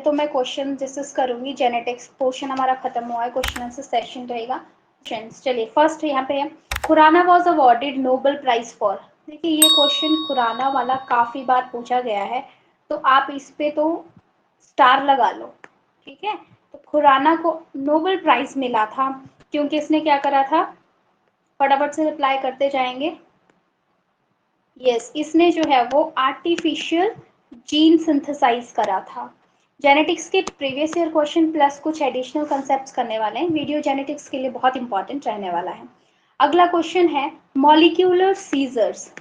तो मैं question discuss करूंगी, जेनेटिक्स पोर्शन हमारा खत्म हुआ है, क्वेश्चन आंसर सेशन रहेगा। फ्रेंड्स चलिए फर्स्ट यहाँ पे है, Khorana was awarded Nobel prize for. देखिए ये क्वेश्चन खुराना वाला काफी बार पूछा गया है, तो आप इस पे तो स्टार लगा लो, ठीक है। तो खुराना को नोबेल प्राइज मिला था क्योंकि इसने क्या करा था, फटाफट से रिप्लाई करते जाएंगे। यस, इसने जो है वो आर्टिफिशियल जीन सिंथेसाइज करा था। जेनेटिक्स के प्रीवियस ईयर क्वेश्चन प्लस कुछ एडिशनल कंसेप्ट्स करने वाले हैं, वीडियो जेनेटिक्स के लिए बहुत इंपॉर्टेंट रहने वाला है। अगला क्वेश्चन है मॉलिक्यूलर सीजर्स।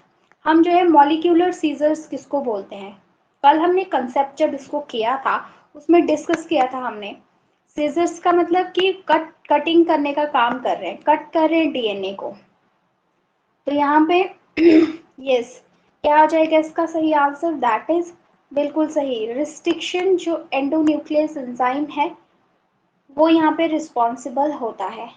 हम जो है मॉलिक्यूलर सीजर्स किसको बोलते हैं, कल हमने कंसेप्ट जब इसको किया था उसमें डिस्कस किया था हमने। सीजर्स का मतलब कि कटिंग करने का काम कर रहे हैं, कट कर रहे हैं डीएनए को। तो यहाँ पे यस क्या आ जाएगा इसका सही आंसर, दैट इज बिल्कुल सही, रिस्ट्रिक्शन जो एंडोन्यूक्लियस एंजाइम है वो यहाँ पे रिस्पॉन्सिबल होता है,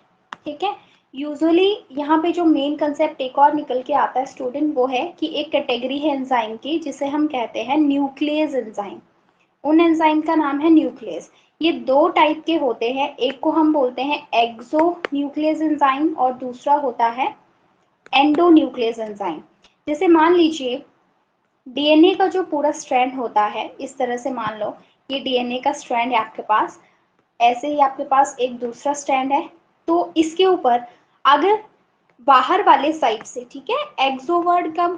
ठीक है। यूजुअली यहाँ पे जो मेन कंसेप्ट एक और निकल के आता है स्टूडेंट, वो है कि एक कैटेगरी है एंजाइम की जिसे हम कहते हैं न्यूक्लियस एंजाइम। उन एंजाइम का नाम है न्यूक्लियस। ये दो टाइप के होते हैं, एक को हम बोलते हैं एक्सो न्यूक्लियस एंजाइम और दूसरा होता है एंडोन्यूक्लियस एंजाइम। जैसे मान लीजिए डीएनए का जो पूरा स्ट्रैंड होता है, इस तरह से मान लो ये डीएनए का स्ट्रैंड है आपके पास, ऐसे ही आपके पास एक दूसरा स्ट्रैंड है, तो इसके ऊपर अगर बाहर वाले साइड से, ठीक है, एक्सो वर्ड का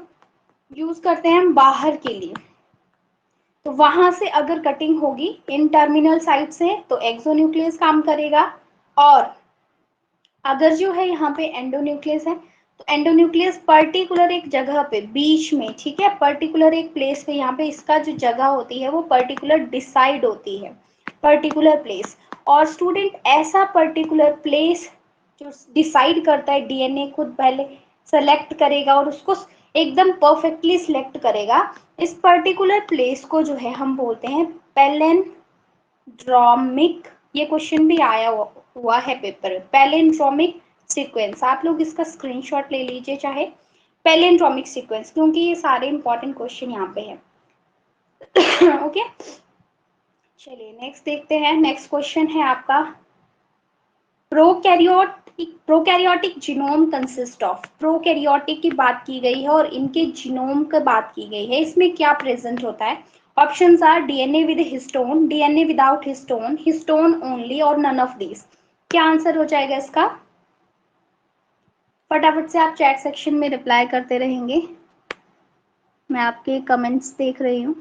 यूज करते हैं हम बाहर के लिए, तो वहां से अगर कटिंग होगी इन टर्मिनल साइड से तो एक्सोन्यूक्लियस काम करेगा, और अगर जो है यहाँ पे एंडोन्यूक्लियस है तो एंडोन्यूक्लियस पर्टिकुलर एक जगह पे बीच में, ठीक है, पर्टिकुलर एक प्लेस पे, यहाँ पे इसका जो जगह होती है वो पर्टिकुलर डिसाइड होती है, पर्टिकुलर प्लेस। और स्टूडेंट ऐसा पर्टिकुलर प्लेस जो डिसाइड करता है, डीएनए खुद पहले सेलेक्ट करेगा और उसको एकदम परफेक्टली सिलेक्ट करेगा। इस पर्टिकुलर प्लेस को जो है हम बोलते हैं पैलिंड्रोमिक, ये क्वेश्चन भी आया हुआ है पेपर में, पैलिंड्रोमिक सीक्वेंस। आप लोग इसका स्क्रीनशॉट ले लीजिए चाहे, पैलिंड्रोमिक सीक्वेंस, क्योंकि ये सारे इंपॉर्टेंट क्वेश्चन यहाँ पे है। ओके चलिए नेक्स्ट देखते हैं। नेक्स्ट क्वेश्चन है आपका, prokaryotic genome consist of. Prokaryotic की बात की गई है और इनके जीनोम की बात की गई है, इसमें क्या प्रेजेंट होता है। Options are DNA with histone, DNA without histone, histone only और नन ऑफ दिस। क्या आंसर हो जाएगा इसका, फटाफट से आप चैट सेक्शन में रिप्लाई करते रहेंगे, मैं आपके कमेंट्स देख रही हूँ।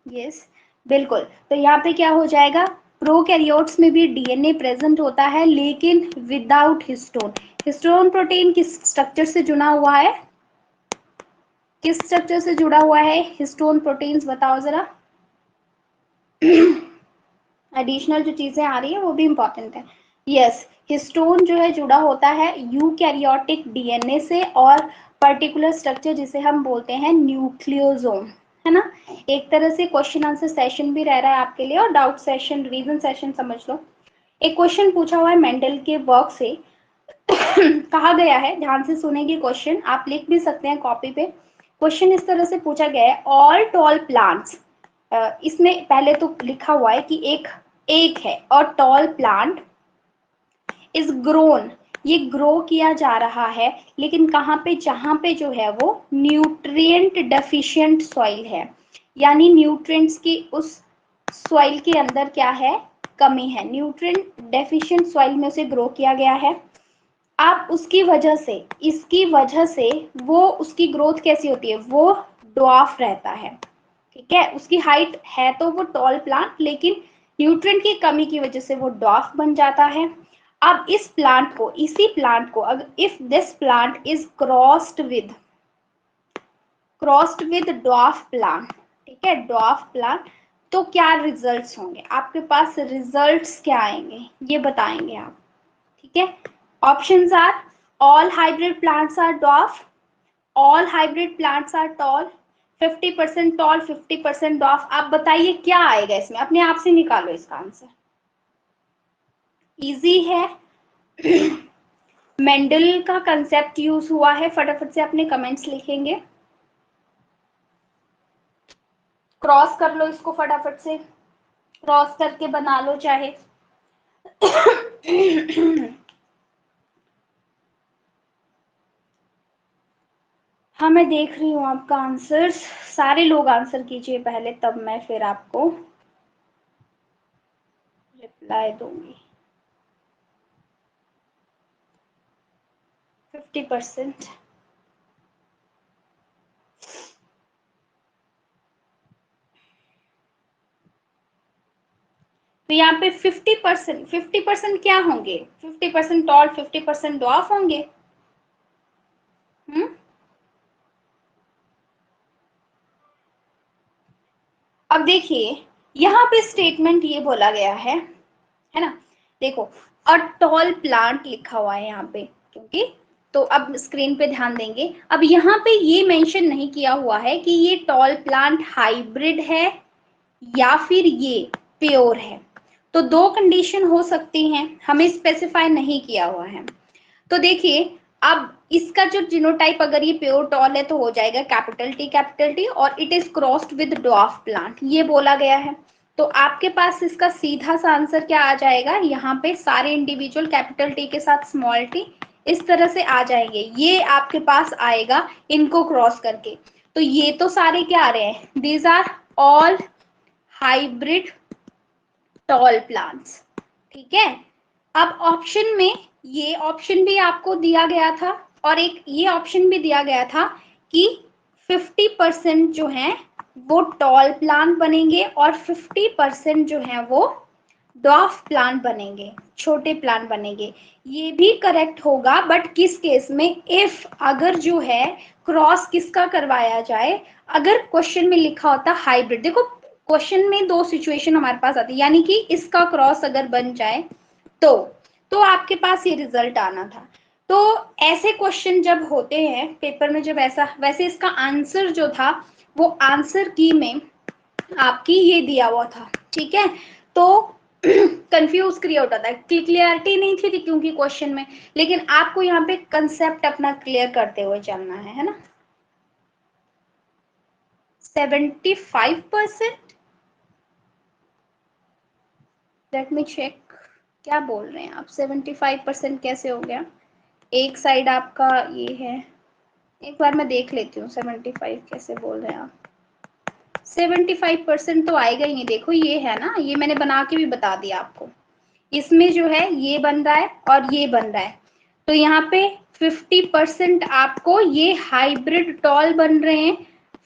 यस बिल्कुल, तो यहाँ पे क्या हो जाएगा, प्रोकैरियोट्स में भी डीएनए प्रेजेंट होता है लेकिन विदाउट हिस्टोन। हिस्टोन प्रोटीन किस स्ट्रक्चर से जुड़ा हुआ है, किस स्ट्रक्चर से जुड़ा हुआ है हिस्टोन प्रोटीन्स, बताओ जरा। एडिशनल जो चीजें आ रही है वो भी इंपॉर्टेंट है। यस, हिस्टोन जो है जुड़ा होता है यूकैरियोटिक डीएनए से और पर्टिकुलर स्ट्रक्चर जिसे हम बोलते हैं न्यूक्लियोसोम, है ना। एक तरह से क्वेश्चन आंसर सेशन भी रह रहा है आपके लिए और डाउट सेशन, रिवीजन सेशन समझ लो। एक क्वेश्चन पूछा हुआ है मेंडल के वर्क से, कहा गया है, ध्यान से सुनेंगे क्वेश्चन, आप लिख भी सकते हैं कॉपी पे। क्वेश्चन इस तरह से पूछा गया है, ऑल टॉल प्लांट्स, इसमें पहले तो लिखा हुआ है कि एक है और टॉल प्लांट इज ग्रोन, ये ग्रो किया जा रहा है, लेकिन कहाँ पे, जहां पे जो है वो न्यूट्रिएंट डेफिशिएंट सॉइल है, यानी न्यूट्रिएंट्स की उस सॉइल के अंदर क्या है, कमी है, न्यूट्रिएंट डेफिशिएंट सॉइल में उसे ग्रो किया गया है। आप उसकी वजह से, इसकी वजह से वो उसकी ग्रोथ कैसी होती है, वो ड्वार्फ रहता है, ठीक है, उसकी हाइट है तो वो टॉल प्लांट, लेकिन न्यूट्रिएंट की कमी की वजह से वो ड्वार्फ बन जाता है। अब इस प्लांट को, इसी प्लांट को, अगर if this plant is crossed with dwarf plant, ठीक है, ड्वार्फ प्लांट, तो क्या रिजल्ट्स होंगे आपके पास, रिजल्ट्स क्या आएंगे ये बताएंगे आप, ठीक है। Options are, all hybrid plants are dwarf, all hybrid plants are tall, 50% tall 50% dwarf. आप बताइए क्या आएगा इसमें, अपने आप से निकालो इसका आंसर, इजी है। मेंडल का कंसेप्ट यूज हुआ है, फटाफट से अपने कमेंट्स लिखेंगे। क्रॉस कर लो इसको, फटाफट से क्रॉस करके बना लो चाहे। हाँ मैं देख रही हूँ आपका आंसर्स, सारे लोग आंसर कीजिए पहले, तब मैं फिर आपको रिप्लाई दूंगी। 50%। तो यहाँ पे 50% क्या होंगे? 50% टॉल, 50% डॉफ होंगे। अब देखिए यहाँ पे स्टेटमेंट ये बोला गया है ना, देखो अ टॉल प्लांट लिखा हुआ है यहाँ पे, क्योंकि तो अब स्क्रीन पे ध्यान देंगे, अब यहाँ पे ये मेंशन नहीं किया हुआ है कि ये टॉल प्लांट हाइब्रिड है या फिर ये प्योर है। तो दो कंडीशन हो सकती हैं, हमें स्पेसिफाई नहीं किया हुआ है। तो देखिए अब इसका जो जीनोटाइप, अगर ये प्योर टॉल है तो हो जाएगा कैपिटल टी, और it is crossed with dwarf plant, ये बोला गया है। तो आपके पास इसका सीधा सा आंसर क्या आ जाएगा, यहाँ पे सारे इंडिविजुअल कैपिटल टी के साथ स्मॉल टी इस तरह से आ जाएंगे, ये आपके पास आएगा इनको क्रॉस करके। तो ये तो सारे क्या आ रहे हैं, these are all hybrid tall plants, ठीक है। अब ऑप्शन में ये ऑप्शन भी आपको दिया गया था, और एक ये ऑप्शन भी दिया गया था कि 50% जो है वो टॉल प्लांट बनेंगे और 50% जो है वो डॉफ प्लांट बनेंगे, छोटे प्लांट बनेंगे। ये भी करेक्ट होगा, बट किस केस में, इफ अगर जो है क्रॉस किसका करवाया जाए, अगर क्वेश्चन में लिखा होता हाइब्रिड। देखो क्वेश्चन में दो सिचुएशन हमारे पास आती है, यानी कि इसका क्रॉस अगर बन जाए तो आपके पास ये रिजल्ट आना था। तो ऐसे क्वेश्चन जब होते हैं पेपर में, जब ऐसा, वैसे इसका आंसर जो था वो आंसर की में आपकी ये दिया हुआ था, ठीक है। तो कंफ्यूज क्रिएट होता है, क्लियरिटी नहीं थी क्योंकि क्वेश्चन में, लेकिन आपको यहाँ पे कंसेप्ट अपना क्लियर करते हुए चलना है ना। 75%, लेट मी चेक, क्या बोल रहे हैं आप, 75% कैसे हो गया? एक साइड आपका ये है, एक बार मैं देख लेती हूँ 75 कैसे बोल रहे हैं आप। 75% तो आएगा ही नहीं, देखो ये है ना, ये मैंने बना के भी बता दिया आपको, इसमें जो है ये बन रहा है और ये बन रहा है। तो यहाँ पे 50% आपको ये हाइब्रिड टॉल बन रहे हैं,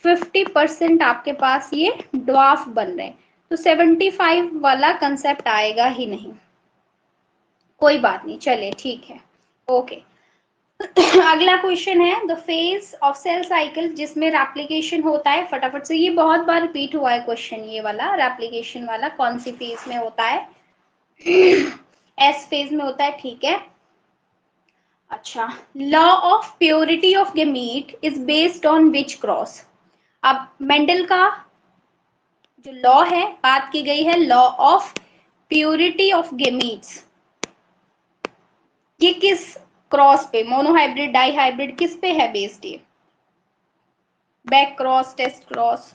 50% आपके पास ये ड्वार्फ बन रहे हैं। तो 75 वाला कंसेप्ट आएगा ही नहीं, कोई बात नहीं, चलिए ठीक है, ओके। अगला क्वेश्चन है the phase of cell cycle, जिसमें रेप्लिकेशन होता है। फटाफट से, ये बहुत बार रिपीट हुआ है क्वेश्चन, ये वाला रेप्लिकेशन वाला कौन सी फेज में होता है? एस फेज में होता है, ठीक है। अच्छा, law of purity of gamete is based on which cross? अब मेंडल का जो लॉ है, बात की गई है law of purity of gametes, ये किस क्रॉस पे, मोनोहाइब्रिड, डाईहाइब्रिड, किस पे है बेस्ड? ये बैक क्रॉस, टेस्ट क्रॉस,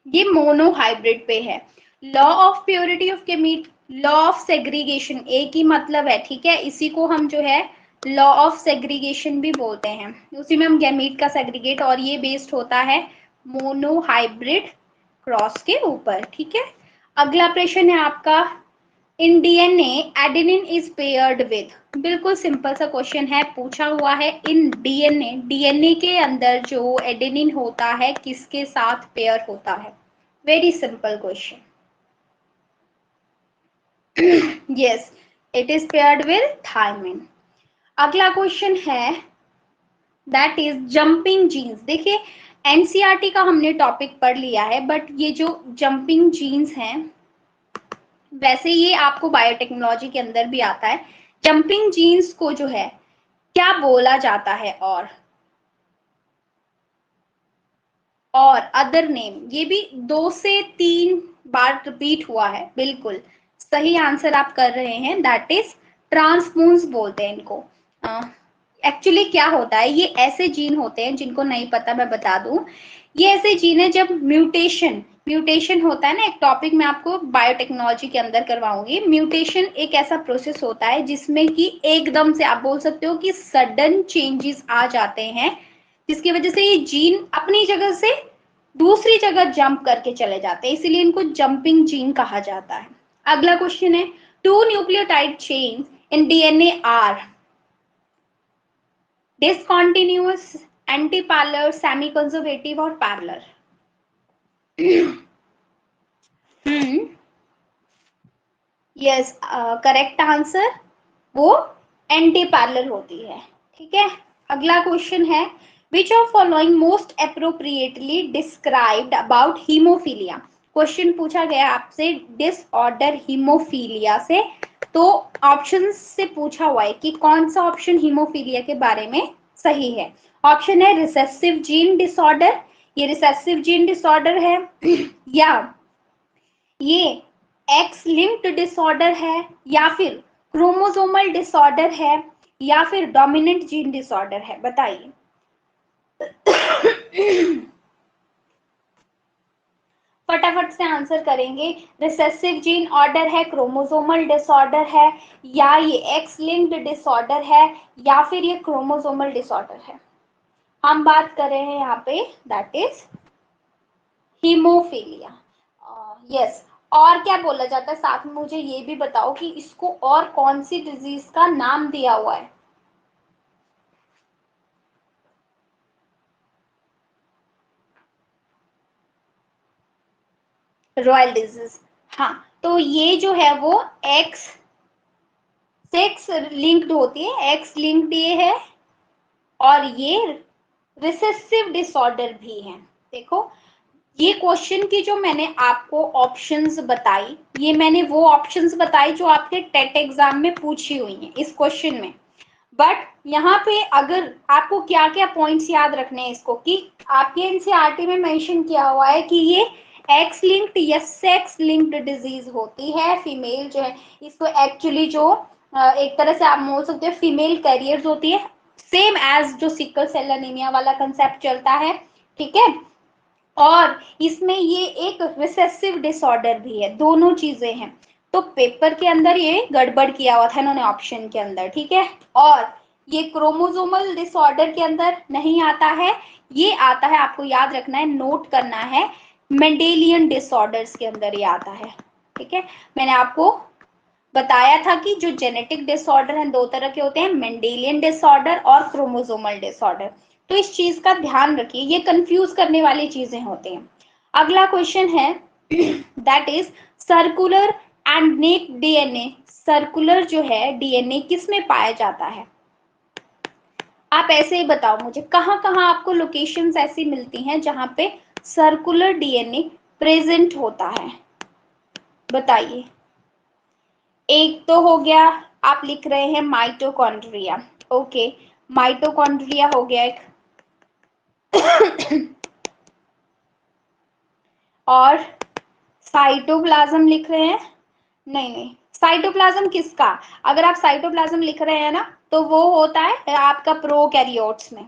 ये मोनोहाइब्रिड पे है। Law of purity of gamete, law of segregation, एक ही मतलब है, ठीक है। इसी को हम जो है लॉ ऑफ सेग्रीगेशन भी बोलते हैं, उसी में हम गैमीट का सेग्रीगेट, और ये बेस्ड होता है मोनोहाइब्रिड क्रॉस के ऊपर, ठीक है। अगला प्रश्न है आपका, in DNA adenine is paired with, बिल्कुल सिंपल सा क्वेश्चन है, पूछा हुआ है इन डीएनए, डीएनए के अंदर जो एडेनिन होता है किसके साथ पेयर होता है? Very simple question. Yes, it is paired with thymine. अगला क्वेश्चन है दैट इज जंपिंग जीन्स। देखिए एनसीईआरटी का हमने टॉपिक पढ़ लिया है, बट ये जो जंपिंग जीन्स हैं, वैसे ये आपको बायोटेक्नोलॉजी के अंदर भी आता है। जंपिंग जीन्स को जो है क्या बोला जाता है? और अदर नेम, ये भी 2 से 3 बार रिपीट हुआ है, बिल्कुल सही आंसर आप कर रहे हैं, दैट इज ट्रांसपोन्स बोलते हैं इनको। एक्चुअली क्या होता है, ये ऐसे जीन होते हैं, जिनको नहीं पता मैं बता दूं, ये ऐसे जीन है जब म्यूटेशन म्यूटेशन होता है ना, एक टॉपिक मैं आपको बायोटेक्नोलॉजी के अंदर करवाऊंगी। म्यूटेशन एक ऐसा प्रोसेस होता है जिसमें कि एकदम से आप बोल सकते हो कि सडन चेंजेस आ जाते हैं, जिसकी वजह से ये जीन अपनी जगह से दूसरी जगह जंप करके चले जाते हैं, इसीलिए इनको जंपिंग जीन कहा जाता है। अगला क्वेश्चन है, two nucleotide chain in DNA are discontinuous, anti-parallel, semi-conservative और parallel? यस, करेक्ट आंसर वो एंटी पैरेलल होती है। ठीक है, अगला क्वेश्चन है, which of following most appropriately described about haemophilia? Question पूछा गया आपसे डिसऑर्डर हीमोफीलिया से, तो ऑप्शन से पूछा हुआ है कि कौन सा ऑप्शन हीमोफीलिया के बारे में सही है। ऑप्शन है रिसेसिव जीन डिसऑर्डर, ये रिसेसिव जीन डिसऑर्डर है, या ये एक्स लिंक्ड डिसऑर्डर है, या फिर क्रोमोसोमल डिसऑर्डर है, या फिर डोमिनेंट जीन डिसऑर्डर है, बताइए। फटाफट से आंसर करेंगे। रिसेसिव जीन ऑर्डर है, क्रोमोसोमल डिसऑर्डर है, या ये एक्स लिंक्ड डिसऑर्डर है, या फिर ये क्रोमोसोमल डिसऑर्डर है। हम बात कर रहे हैं यहाँ पे दैट इज हीमोफीलिया। यस, और क्या बोला जाता है साथ में, मुझे ये भी बताओ कि इसको और कौन सी डिजीज का नाम दिया हुआ है। Royal disease. हाँ, तो ये जो है वो एक्स सेक्स लिंक्ड होती है, एक्स लिंक्ड ये है, और ये रिसेसिव डिसऑर्डर भी है। देखो, ये क्वेश्चन की जो मैंने आपको ऑप्शंस बताई, ये मैंने वो ऑप्शंस बताई जो आपके टेट एग्जाम में पूछी हुई हैं इस क्वेश्चन में। बट यहाँ पे अगर आपको क्या क्या पॉइंट्स याद रखने हैं इसको, कि आपके एनसीईआरटी में मेंशन किया हुआ है कि ये एक्स लिंक्ड या सेक्स लिंक्ड डिजीज होती है। फीमेल जो है इसको एक्चुअली जो एक तरह से आप बोल सकते हो फीमेल कैरियर्स होती है, सेम एज जो सिकल सेल एनीमिया वाला कंसेप्ट चलता है। ठीक है, और इसमें ये एक रिसेसिव डिसऑर्डर भी है, दोनों चीजें हैं। तो पेपर के अंदर ये गड़बड़ किया हुआ था इन्होंने ऑप्शन के अंदर। ठीक है, और ये क्रोमोसोमल डिसऑर्डर के अंदर नहीं आता है, ये आता है, आपको याद रखना है, नोट करना है, मेंडेलियन डिसऑर्डर्स के अंदर ये आता है। ठीक है, मैंने आपको बताया था कि जो जेनेटिक डिसऑर्डर हैं दो तरह के होते हैं, मेंडेलियन डिसऑर्डर और क्रोमोसोमल डिसऑर्डर। तो इस चीज का ध्यान रखिए, ये कंफ्यूज करने वाली चीजें होती हैं। अगला क्वेश्चन है that is circular and neck DNA. Circular जो है डीएनए किस में पाया जाता है? आप ऐसे ही बताओ मुझे, कहाँ कहाँ आपको लोकेशंस ऐसी मिलती हैं जहां पे सर्कुलर डीएनए प्रेजेंट होता है, बताइए। एक तो हो गया, आप लिख रहे हैं माइटोकॉन्ड्रिया। ओके, माइटोकॉन्ड्रिया हो गया एक। और साइटोप्लाज्म लिख रहे हैं, नहीं नहीं, साइटोप्लाज्म किसका, अगर आप साइटोप्लाज्म लिख रहे हैं ना, तो वो होता है आपका प्रोकैरियोट्स में।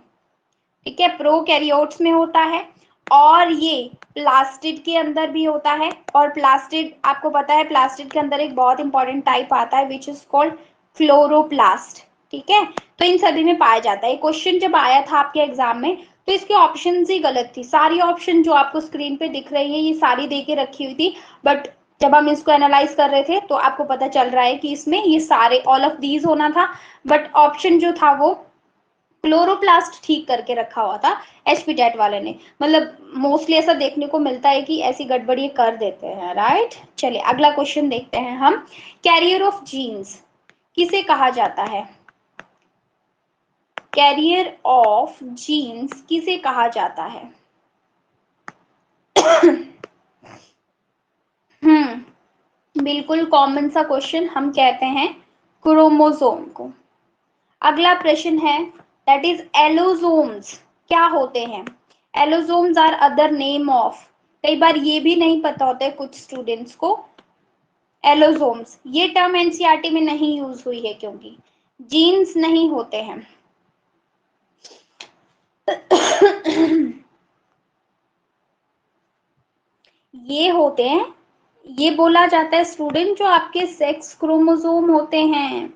ठीक है, प्रोकैरियोट्स में होता है, और ये प्लास्टिड के अंदर भी होता है। और प्लास्टिड आपको पता है, प्लास्टिड के अंदर एक बहुत इंपॉर्टेंट टाइप आता है विच इज कॉल्ड क्लोरोप्लास्ट। ठीक है, तो इन सभी में पाया जाता है। क्वेश्चन जब आया था आपके एग्जाम में, तो इसके ऑप्शन ही गलत थी, सारी ऑप्शन जो आपको स्क्रीन पे दिख रही है ये सारी दे के रखी हुई थी, बट जब हम इसको एनालाइज कर रहे थे तो आपको पता चल रहा है कि इसमें ये सारे ऑल ऑफ दीज होना था, बट ऑप्शन जो था वो क्लोरोप्लास्ट ठीक करके रखा हुआ था एचपीटेट वाले ने। मतलब मोस्टली ऐसा देखने को मिलता है कि ऐसी गड़बड़ी कर देते हैं, राइट। चलिए अगला क्वेश्चन देखते हैं हम, कैरियर ऑफ जीन्स किसे कहा जाता है? कैरियर ऑफ जीन्स किसे कहा जाता है? बिल्कुल कॉमन सा क्वेश्चन, हम कहते हैं क्रोमोसोम को। अगला प्रश्न है दैट इज एलोसोम्स क्या होते हैं? Allosomes are other name of, कई बार ये भी नहीं पता होता है कुछ स्टूडेंट्स को। एलोसोम्स ये टर्म एनसीईआरटी में नहीं यूज हुई है क्योंकि जीन्स नहीं होते हैं। ये होते हैं, ये बोला जाता है स्टूडेंट, जो आपके सेक्स क्रोमोसोम होते हैं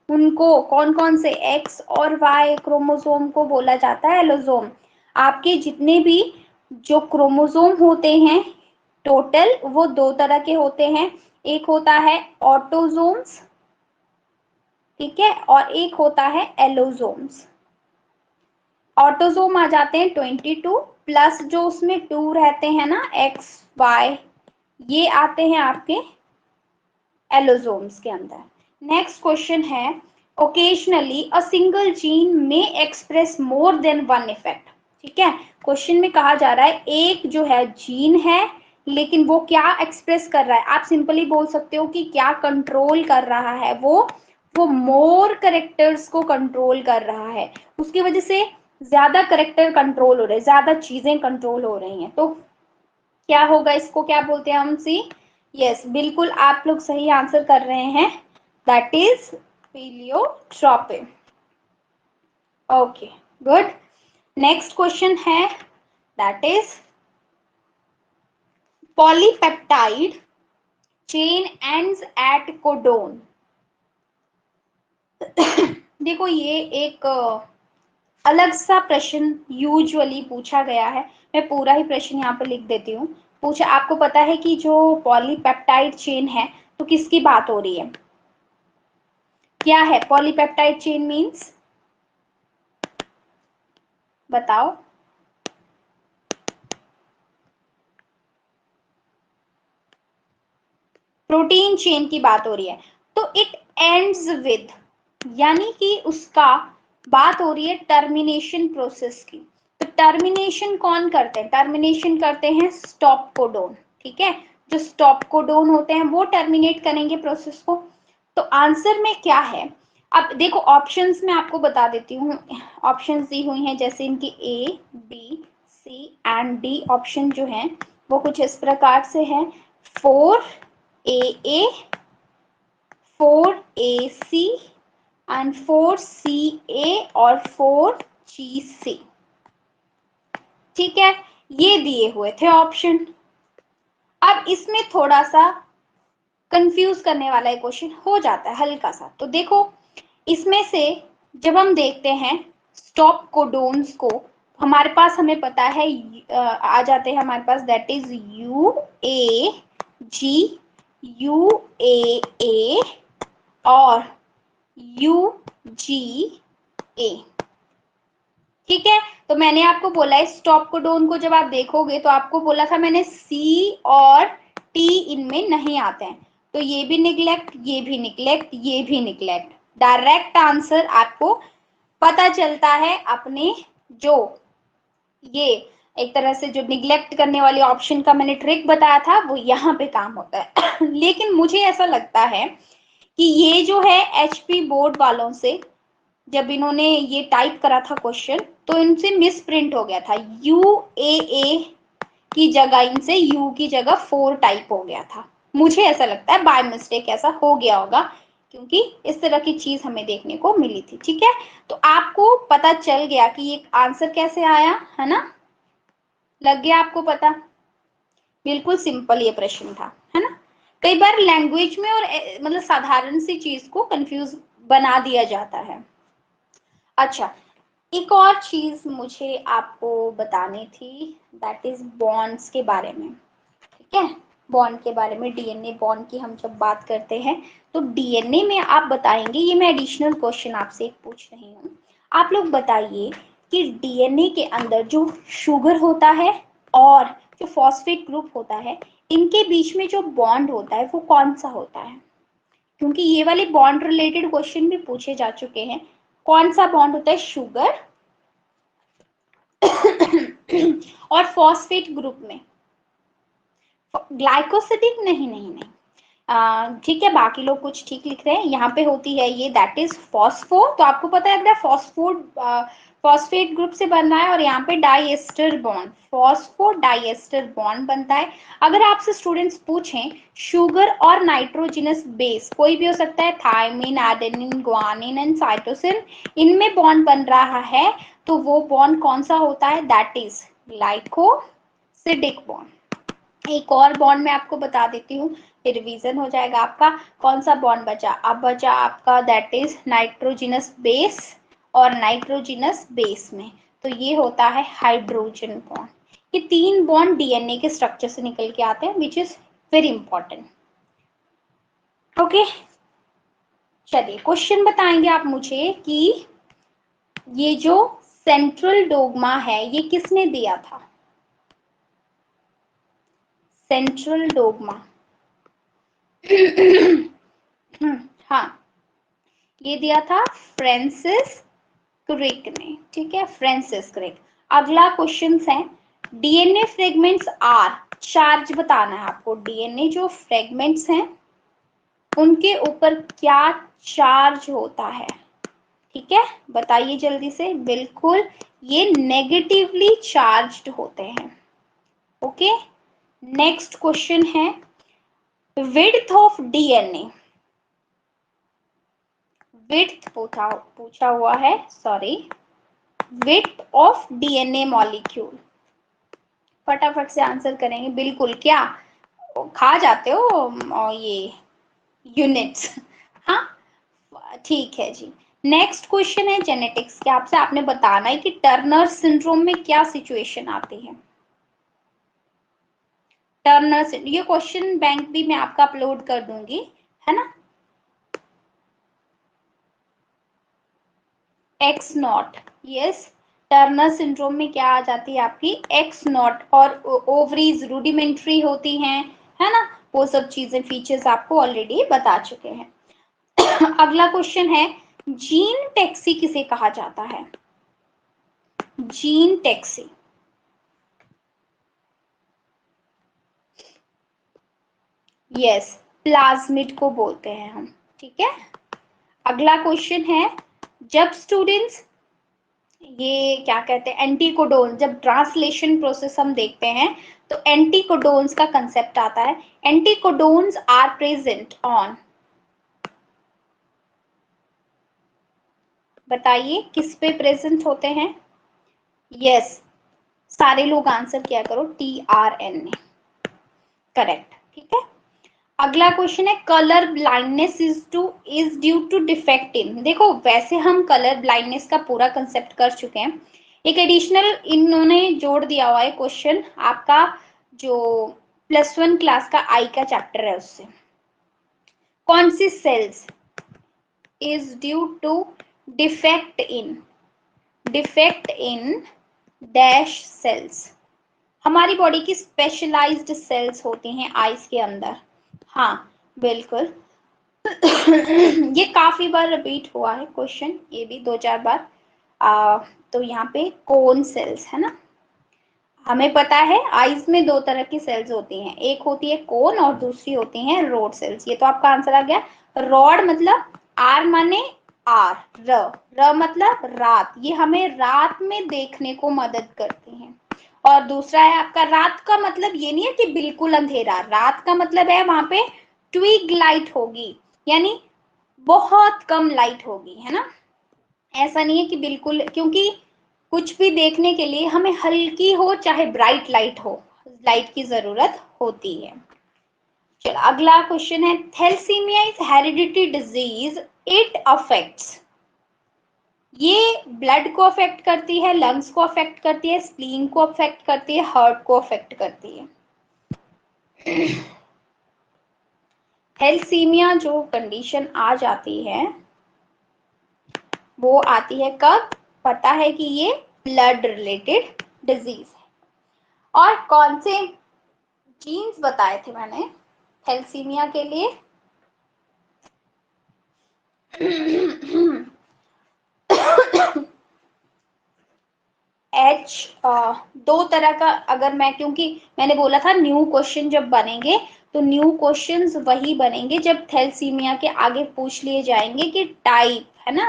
उनको, कौन कौन से, एक्स और वाई क्रोमोसोम को बोला जाता है एलोसोम। आपके जितने भी जो क्रोमोसोम होते हैं टोटल, वो दो तरह के होते हैं। एक होता है ऑटोसोम्स, ठीक है, और एक होता है एलोसोम्स। ऑटोसोम आ जाते हैं 22 प्लस जो उसमें 2 रहते हैं ना, एक्स वाई, ये आते हैं आपके एलोसोम्स के अंदर। नेक्स्ट क्वेश्चन है, ओकेजनली अ सिंगल जीन में express more than one effect. ठीक है, क्वेश्चन में कहा जा रहा है एक जो है जीन है, लेकिन वो क्या एक्सप्रेस कर रहा है, आप सिंपली बोल सकते हो कि क्या कंट्रोल कर रहा है, वो मोर करेक्टर्स को कंट्रोल कर रहा है, उसकी वजह से ज्यादा करेक्टर कंट्रोल हो रहे हैं, ज्यादा चीजें कंट्रोल हो रही हैं। तो क्या होगा, इसको क्या बोलते हैं हम, सी। यस, बिल्कुल आप लोग सही आंसर कर रहे हैं, that is pleiotropy. Okay, good. Next question है, that is polypeptide chain ends at codon. देखो ये एक अलग सा प्रश्न यूजुअली पूछा गया है, मैं पूरा ही प्रश्न यहाँ पर लिख देती हूँ। पूछा, आपको पता है कि जो पॉलीपेप्टाइड चेन है तो किसकी बात हो रही है, क्या है पॉलीपेप्टाइड चेन मीन्स, बताओ। प्रोटीन चेन की बात हो रही है, तो इट एंड्स विद, यानी कि उसका बात हो रही है टर्मिनेशन प्रोसेस की। तो टर्मिनेशन कौन करते हैं, टर्मिनेशन करते हैं स्टॉप कोडोन। ठीक है, जो स्टॉप कोडोन होते हैं वो टर्मिनेट करेंगे प्रोसेस को। तो आंसर में क्या है, अब देखो ऑप्शंस में आपको बता देती हूँ, ऑप्शंस दी हुई हैं जैसे इनकी A B C and D option जो है वो कुछ इस प्रकार से है, 4AA, 4AC एंड 4CA और 4GC। ठीक है, ये दिए हुए थे ऑप्शन। अब इसमें थोड़ा सा कंफ्यूज करने वाला एक क्वेश्चन हो जाता है हल्का सा। तो देखो इसमें से जब हम देखते हैं स्टॉप कोडोन्स को, हमारे पास हमें पता है आ जाते हैं हमारे पास, दैट इज UAG, UAA और UGA। ठीक है, तो मैंने आपको बोला है स्टॉप कोडोन को जब आप देखोगे तो आपको बोला था मैंने C और T इनमें नहीं आते हैं, तो ये भी निग्लेक्ट, ये भी निग्लेक्ट, ये भी निग्लेक्ट। डायरेक्ट आंसर आपको पता चलता है अपने जो ये एक तरह से जो निग्लेक्ट करने वाली ऑप्शन का मैंने ट्रिक बताया था वो यहाँ पे काम होता है। लेकिन मुझे ऐसा लगता है कि ये जो है HP बोर्ड वालों से जब इन्होंने ये टाइप करा था क्वेश्चन तो इनसे मिस प्रिंट हो गया था, UAA की जगह इनसे U की जगह 4 टाइप हो गया था। मुझे ऐसा लगता है बाय मिस्टेक ऐसा हो गया होगा, क्योंकि इस तरह की चीज हमें देखने को मिली थी। ठीक है, तो आपको पता चल गया कि ये आंसर कैसे आया, है ना, लग गया आपको पता। बिल्कुल सिंपल ये प्रश्न था, है ना। कई बार लैंग्वेज में और मतलब साधारण सी चीज को कंफ्यूज बना दिया जाता है। अच्छा, एक और चीज मुझे आपको बतानी थी, दैट इज बॉन्ड्स के बारे में। ठीक है, बॉन्ड के बारे में, डीएनए बॉन्ड की हम जब बात करते हैं तो डीएनए में आप बताएंगे, ये मैं एडिशनल क्वेश्चन आपसे एक पूछ रही हूँ, आप लोग बताइए कि डीएनए के अंदर जो शुगर होता है और जो फॉस्फेट ग्रुप होता है, इनके बीच में जो बॉन्ड होता है वो कौन सा होता है, क्योंकि ये वाले बॉन्ड रिलेटेड क्वेश्चन भी पूछे जा चुके हैं। कौन सा बॉन्ड होता है शुगर और फॉस्फेट ग्रुप में, ग्लाइकोसिडिक नहीं नहीं नहीं, ठीक है, बाकी लोग कुछ ठीक लिख रहे हैं, यहाँ पे होती है ये, दैट इज फॉस्फो। तो आपको पता है अगर फॉस्फेट ग्रुप से बनना है और यहाँ पे diester bond, phospho diester bond बनता है। अगर आपसे स्टूडेंट्स पूछें शुगर और नाइट्रोजिनस बेस, कोई भी हो सकता है, thymine, adenine, guanine and cytosine, इनमें बॉन्ड बन रहा है तो वो बॉन्ड कौन सा होता है? That is glycosidic bond. एक और बॉन्ड मैं आपको बता देती हूँ, रिवीजन हो जाएगा आपका। कौन सा बॉन्ड बचा? अब बचा आपका दैट इज नाइट्रोजिनस बेस और नाइट्रोजिनस बेस में, तो ये होता है हाइड्रोजन बॉन्ड। ये 3 बॉन्ड डीएनए के स्ट्रक्चर से निकल के आते हैं, which is very important. Okay, चलिए क्वेश्चन बताएंगे आप मुझे कि ये जो सेंट्रल डोग्मा है ये किसने दिया था? सेंट्रल डोग्मा हाँ, ये दिया था फ्रांसिस क्रिक ने। ठीक है, फ्रांसिस क्रिक। अगला क्वेश्चन है, डीएनए फ्रेगमेंट्स आर, चार्ज बताना है आपको। डीएनए जो फ्रेगमेंट्स हैं उनके ऊपर क्या चार्ज होता है? ठीक है, बताइए जल्दी से। बिल्कुल, ये नेगेटिवली चार्ज्ड होते हैं। ओके, नेक्स्ट क्वेश्चन है, विड्थ ऑफ डीएनए। विड्थ पूछा हुआ है, sorry, width of DNA molecule. फटाफट से आंसर करेंगे। बिल्कुल, क्या खा जाते हो और ये यूनिट्स? हाँ, ठीक है जी। नेक्स्ट क्वेश्चन है जेनेटिक्स के, आपसे आपने बताना है कि टर्नर सिंड्रोम में क्या सिचुएशन आती है। टर्नर, ये क्वेश्चन बैंक भी मैं आपका अपलोड कर दूंगी, है ना। X not, yes, Turner syndrome में क्या आ जाती है आपकी? एक्स नॉट, और ओवरीज रूडिमेंट्री होती हैं, है ना। वो सब चीजें, फीचर्स आपको ऑलरेडी बता चुके हैं। अगला क्वेश्चन है, जीन टैक्सी किसे कहा जाता है? जीन टैक्सी, यस, प्लाज्मिड को बोलते हैं हम। ठीक है, अगला क्वेश्चन है, जब स्टूडेंट्स ये क्या कहते हैं, एंटीकोडोन, जब ट्रांसलेशन प्रोसेस हम देखते हैं तो एंटीकोडोन्स का कंसेप्ट आता है। एंटीकोडोन्स आर प्रेजेंट ऑन, बताइए किस पे प्रेजेंट होते हैं? यस, सारे लोग आंसर किया करो, टीआरएनए, करेक्ट। ठीक है, अगला क्वेश्चन है, colour blindness is due to defect in. देखो, वैसे हम कलर ब्लाइंडनेस का पूरा कंसेप्ट कर चुके हैं, एक एडिशनल इन्होंने जोड़ दिया हुआ है क्वेश्चन आपका, जो +1 क्लास का आई का चैप्टर है उससे। कौन सी cells is due to defect in, defect in dash cells. हमारी बॉडी की स्पेशलाइज्ड सेल्स होती हैं आईज के अंदर। हाँ, बिल्कुल। ये काफी बार रिपीट हुआ है क्वेश्चन, ये भी 2-4 बार। तो यहाँ पे कोन सेल्स है ना, हमें पता है आईज में 2 तरह की सेल्स होती हैं, एक होती है कोन और दूसरी होती हैं रॉड सेल्स। ये तो आपका आंसर आ गया। रॉड मतलब आर माने आर, र मतलब रात, ये हमें रात में देखने को मदद करती हैं। और दूसरा है आपका, रात का मतलब ये नहीं है कि बिल्कुल अंधेरा, रात का मतलब है वहां पे ट्विग लाइट होगी, यानी बहुत कम लाइट होगी, है ना। ऐसा नहीं है कि बिल्कुल, क्योंकि कुछ भी देखने के लिए हमें हल्की हो चाहे ब्राइट लाइट हो, लाइट की जरूरत होती है। चलो अगला क्वेश्चन है, thalassemia is hereditary disease, it affects. ये ब्लड को अफेक्ट करती है, लंग्स को अफेक्ट करती है, स्प्लीन को अफेक्ट करती है, हार्ट को अफेक्ट करती है। थैलेसीमिया जो कंडीशन आ जाती है वो आती है कब? पता है कि ये ब्लड रिलेटेड डिजीज है। और कौन से जीन्स बताए थे मैंने थैलेसीमिया के लिए? एच, 2 तरह का, अगर मैं, क्योंकि मैंने बोला था न्यू क्वेश्चन जब बनेंगे तो न्यू क्वेश्चंस वही बनेंगे जब थैलेसीमिया के आगे पूछ लिए जाएंगे कि टाइप, है ना,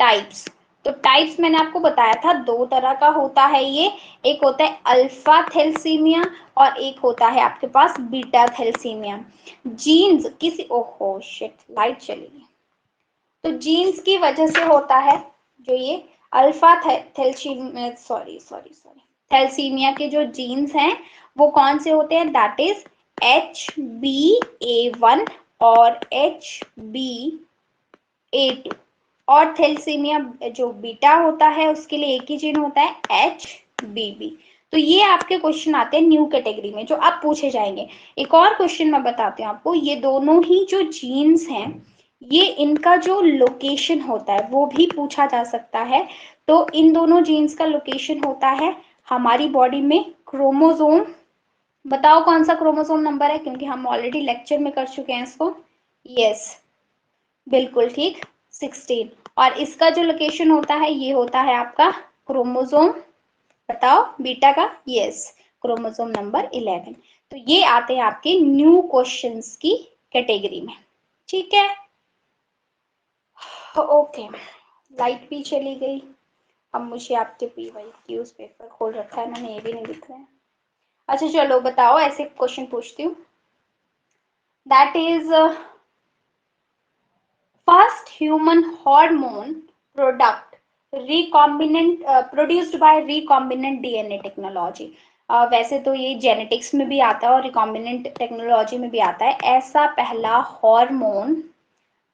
टाइप्स। तो टाइप्स मैंने आपको बताया था 2 तरह का होता है ये, एक होता है अल्फा थैलेसीमिया और एक होता है आपके पास बीटा थैलेसीमिया। जीन्स किसी, ओहो शिट, लाइट चली गई। तो जीन्स की वजह से होता है जो ये अल्फा थैलेसीमिया के जो जीन्स हैं वो कौन से होते हैं, दैट इज HbA1 और HbA2। और थैलेसीमिया जो बीटा होता है उसके लिए एक ही जीन होता है HbB। तो ये आपके क्वेश्चन आते हैं न्यू कैटेगरी में जो अब पूछे जाएंगे। एक और क्वेश्चन मैं बताती हूँ आपको, ये दोनों ही जो जीन्स हैं ये इनका जो लोकेशन होता है वो भी पूछा जा सकता है। तो इन दोनों जीन्स का लोकेशन होता है हमारी बॉडी में क्रोमोसोम, बताओ कौन सा क्रोमोसोम नंबर है, क्योंकि हम ऑलरेडी लेक्चर में कर चुके हैं इसको। यस, बिल्कुल ठीक, 16। और इसका जो लोकेशन होता है ये होता है आपका क्रोमोसोम, बताओ बीटा का, यस, क्रोमोसोम नंबर 11। तो ये आते हैं आपके न्यू क्वेश्चंस की कैटेगरी में, ठीक है। ओके, लाइट भी चली गई। अब मुझे आपके PYQs पेपर खोल रखा है मैंने, ये भी नहीं दिख रहे हैं। अच्छा चलो बताओ, ऐसे क्वेश्चन पूछती हूँ, that is first human hormone product recombinant produced by recombinant DNA technology. वैसे तो ये जेनेटिक्स में भी आता है और रिकॉम्बिनेंट टेक्नोलॉजी में भी आता है। ऐसा पहला हार्मोन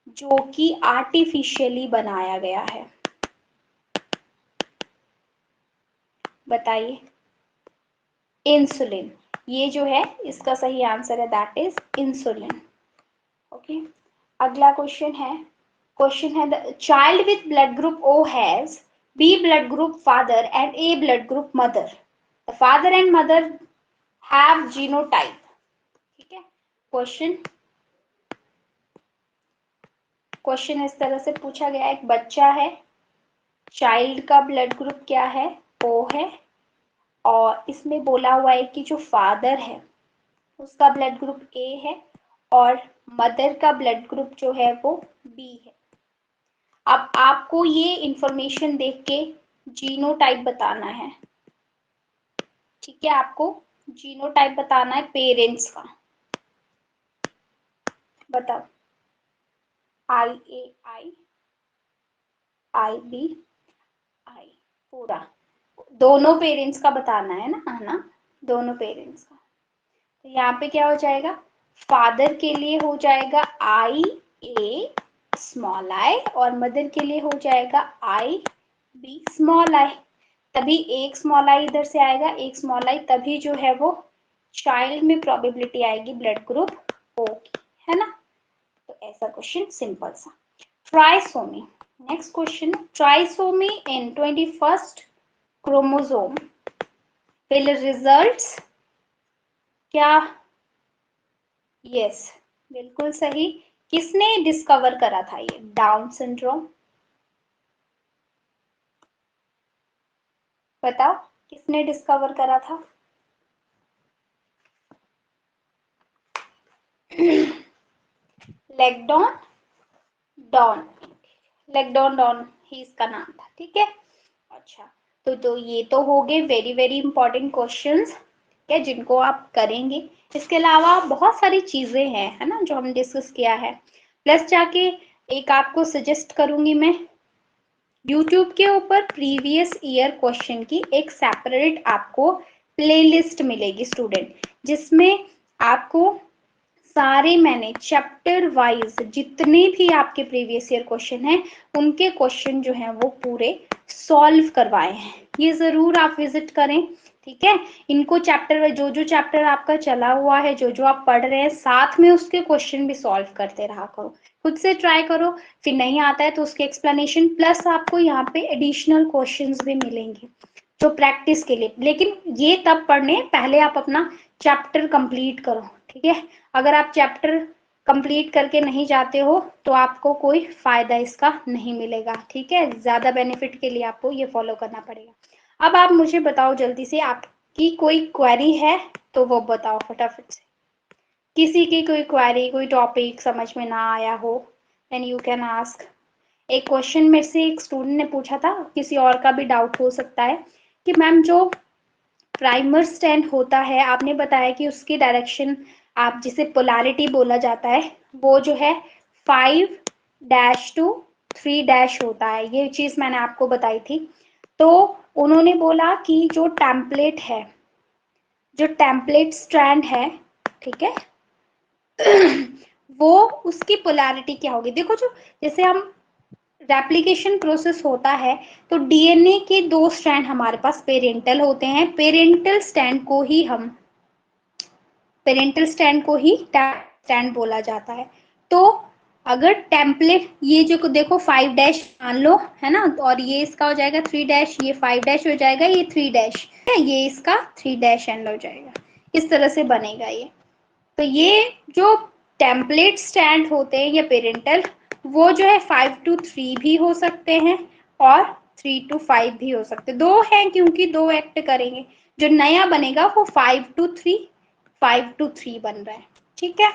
जो कि आर्टिफिशियली बनाया गया है, बताइए। इंसुलिन, ये जो है इसका सही आंसर है, दैट इज इंसुलिन। ओके, अगला क्वेश्चन है the child with blood group O has B blood group father and A blood group mother. The father and mother have genotype. ठीक है, क्वेश्चन इस तरह से पूछा गया, एक बच्चा है, चाइल्ड का ब्लड ग्रुप क्या है, O है, और इसमें बोला हुआ है कि जो फादर है उसका ब्लड ग्रुप A है और मदर का ब्लड ग्रुप जो है वो B है। अब आपको ये इंफॉर्मेशन देख के जीनोटाइप बताना है, ठीक है, आपको जीनोटाइप बताना है पेरेंट्स का, बताओ। IAI IBI पूरा दोनों पेरेंट्स का बताना है ना, दोनों पेरेंट्स का। तो यहाँ पे क्या हो जाएगा, फादर के लिए हो जाएगा IA स्मॉल आई और मदर के लिए हो जाएगा IB स्मॉल आई। तभी एक स्मॉल आई इधर से आएगा, एक स्मॉल आई, तभी जो है वो चाइल्ड में प्रोबेबिलिटी आएगी ब्लड ग्रुप O की, है ना। तो ऐसा क्वेश्चन सिंपल सा। Trisomy, next question, trisomy in 21st chromosome will results क्या, यस, बिल्कुल सही। किसने डिस्कवर करा था ये डाउन सिंड्रोम, बताओ किसने डिस्कवर करा था। लेगडॉन डॉन, लेगडॉन डॉन ही इसका नाम था, ठीक है। अच्छा, तो ये तो हो गए वेरी वेरी इंपॉर्टेंट क्वेश्चंस, ठीक है, जिनको आप करेंगे। इसके अलावा बहुत सारी चीजें हैं, है ना, जो हम डिस्कस किया है। प्लस जाके एक आपको सजेस्ट करूंगी मैं, YouTube के ऊपर प्रीवियस ईयर क्वेश्चन की एक सेपरेट आपको प्लेलिस्ट मिलेगी स्टूडेंट, जिसमें आपको सारे मैंने चैप्टर वाइज जितने भी आपके प्रीवियस ईयर क्वेश्चन हैं उनके क्वेश्चन जो हैं वो पूरे सॉल्व करवाए हैं। ये जरूर आप विजिट करें, ठीक है। इनको चैप्टर वाइज, जो जो चैप्टर आपका चला हुआ है, जो जो आप पढ़ रहे हैं, साथ में उसके क्वेश्चन भी सॉल्व करते रहा करो, खुद से ट्राई करो। फिर नहीं आता है तो उसके एक्सप्लेनेशन प्लस आपको यहाँ पे एडिशनल क्वेश्चंस भी मिलेंगे जो प्रैक्टिस के लिए। लेकिन ये तब पढ़ने पहले आप अपना चैप्टर कंप्लीट करो, ठीक है। अगर आप चैप्टर कंप्लीट करके नहीं जाते हो तो आपको कोई फायदा इसका नहीं मिलेगा, ठीक है। ज्यादा बेनिफिट के लिए आपको ये फॉलो करना पड़ेगा। अब आप मुझे बताओ जल्दी से, आपकी कोई क्वेरी है तो वो बताओ फटाफट से। किसी की कोई क्वेरी, कोई टॉपिक समझ में ना आया हो, देन यू कैन आस्क। एक क्वेश्चन मेरे से एक स्टूडेंट ने पूछा था, किसी और का भी डाउट हो सकता है, कि मैम जो प्राइमर स्टैंड होता है, आपने बताया कि उसकी डायरेक्शन, आप जिसे पोलैरिटी बोला जाता है, वो जो है 5 - to 3 डैश होता है, ये चीज मैंने आपको बताई थी। तो उन्होंने बोला कि जो टेम्पलेट है, जो टेम्पलेट स्ट्रैंड है, ठीक है, वो उसकी पोलैरिटी क्या होगी। देखो जो जैसे हम रेप्लिकेशन प्रोसेस होता है तो डीएनए के 2 स्ट्रैंड हमारे पास पेरेंटल होते हैं, पेरेंटल स्टैंड को ही स्टैंड बोला जाता है। तो अगर टेम्पलेट ये जो देखो 5 डैश मान लो है ना, और ये इसका हो जाएगा 3 डैश, ये 5 डैश हो जाएगा, ये 3 डैश है, ये इसका 3 डैश एंड हो जाएगा, इस तरह से बनेगा ये। तो ये जो टेम्पलेट स्टैंड होते हैं या पेरेंटल, वो जो है 5 to 3 भी हो सकते हैं और 3 to 5 भी हो सकते हैं, 2 हैं क्योंकि 2 एक्ट करेंगे। जो नया बनेगा वो 5 to 3 बन रहा है, ठीक है।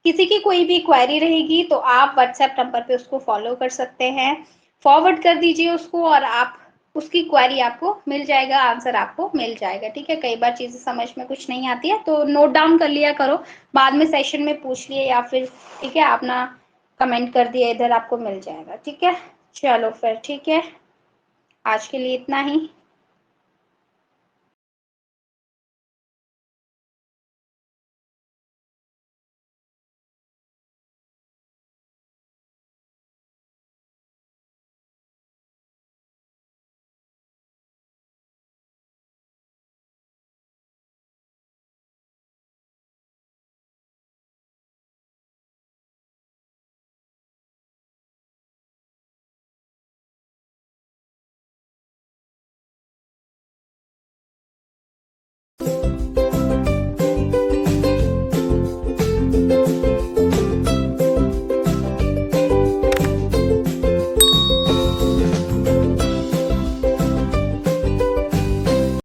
किसी की कोई भी क्वेरी रहेगी तो आप व्हाट्सएप नंबर पे उसको फॉलो कर सकते हैं, फॉरवर्ड कर दीजिए उसको और आप उसकी क्वेरी आपको मिल जाएगा, आंसर आपको मिल जाएगा, ठीक है। कई बार चीजें समझ में कुछ नहीं आती है तो नोट डाउन कर लिया करो, बाद में सेशन में पूछ लिए या फिर ठीक है अपना कमेंट कर दिया इधर, आपको मिल जाएगा, ठीक है। चलो फिर ठीक है, आज के लिए इतना ही।